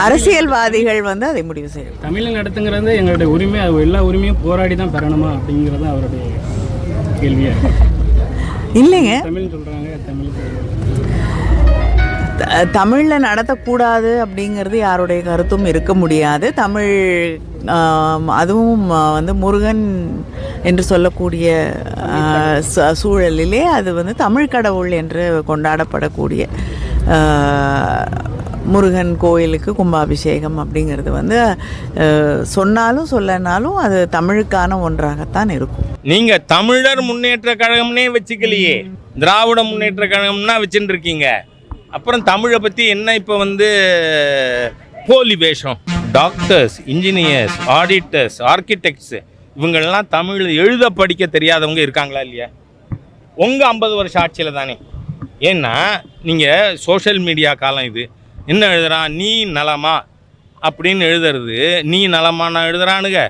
அரசியல்வாதிகள் வந்து அதை முடிவு செய்யும். தமிழை நடத்துங்கிறது எங்களுடைய உரிமை, அது எல்லா உரிமையும் போராடி தான் பெறணுமா அப்படிங்கிறது அவருடைய கேள்வியாக இல்லைங்க. தமிழ் சொல்கிறாங்க, தமிழில் நடத்தக்கூடாது அப்படிங்கிறது யாருடைய கருத்தும் இருக்க முடியாது. தமிழ் அதுவும் வந்து முருகன் என்று சொல்லக்கூடிய சூழலிலே அது வந்து தமிழ் கடவுள் என்று கொண்டாடப்படக்கூடிய முருகன் கோயிலுக்கு கும்பாபிஷேகம் அப்படிங்கிறது வந்து சொன்னாலும் சொல்லனாலும் அது தமிழுக்கான ஒன்றாகத்தான் இருக்கும். நீங்கள் தமிழர் முன்னேற்ற கழகம்னே வச்சுக்கலையே, திராவிட முன்னேற்ற கழகம்னா வச்சுட்டு இருக்கீங்க. அப்புறம் தமிழை பற்றி என்ன இப்போ வந்து போலி வேஷம்? டாக்டர்ஸ், இன்ஜினியர்ஸ், ஆடிட்டர்ஸ், ஆர்கிடெக்ட்ஸ் இவங்களெல்லாம் தமிழ் எழுத படிக்க தெரியாதவங்க இருக்காங்களா இல்லையா? உங்கள் 50 வருஷம் ஆட்சியில் தானே. ஏன்னா நீங்கள் சோஷியல் மீடியா காலம் இது. என்ன எழுதுறான்? நீ நலமா அப்படின்னு எழுதுறது. நீ நலமானா எழுதுறானுங்க.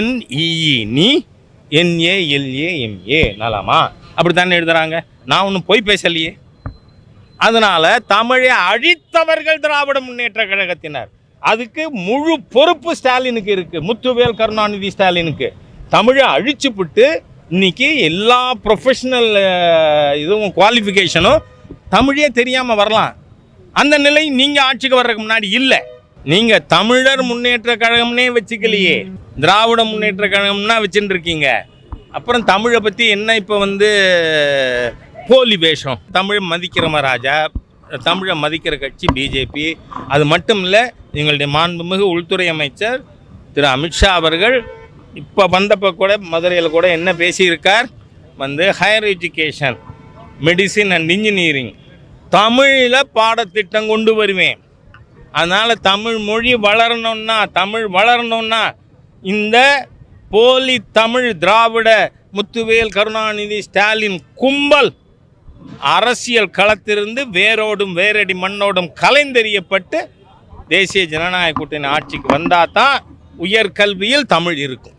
NEE நீ, NALAMA நலமா அப்படி தானே எழுதுறாங்க. நான் ஒன்றும் போய் பேசலையே. அதனால் தமிழை அழித்தவர்கள் திராவிட முன்னேற்ற கழகத்தினர். அதுக்கு முழு பொறுப்பு ஸ்டாலினுக்கு இருக்குது, முத்துவேல் கருணாநிதி ஸ்டாலினுக்கு. தமிழை அழிச்சுப்பிட்டு இன்றைக்கி எல்லா ப்ரொஃபஷ்னல் இதுவும் குவாலிஃபிகேஷனும் தமிழே தெரியாமல் வரலாம். அந்த நிலை நீங்கள் ஆட்சிக்கு வர்றதுக்கு முன்னாடி இல்லை. நீங்கள் தமிழர் முன்னேற்ற கழகம்னே வச்சுக்கலையே, திராவிட முன்னேற்ற கழகம்னா வச்சுட்டு இருக்கீங்க. அப்புறம் தமிழை பற்றி என்ன இப்போ வந்து போலி வேஷம்? தமிழ் மதிக்கிற ராஜா, தமிழை மதிக்கிற கட்சி பிஜேபி. அது மட்டும் இல்லை, எங்களுடைய மாண்புமிகு உள்துறை அமைச்சர் திரு அமித்ஷா அவர்கள் இப்போ வந்தப்போ கூட மதுரையில் கூட என்ன பேசியிருக்கார் வந்து, higher education, medicine and engineering தமிழில் பாடத்திட்டம் கொண்டு வருவேன். அதனால் தமிழ் மொழி வளரணும்னா, தமிழ் வளரணும்னா இந்த போலி தமிழ் திராவிட முத்துவேல் கருணாநிதி ஸ்டாலின் கும்பல் அரசியல் களத்திலிருந்து வேரோடும் வேரடி மண்ணோடும் கலைந்தெறியப்பட்டு தேசிய ஜனநாயக கூட்டணி ஆட்சிக்கு வந்தால் தான் உயர்கல்வியில் தமிழ் இருக்கும்.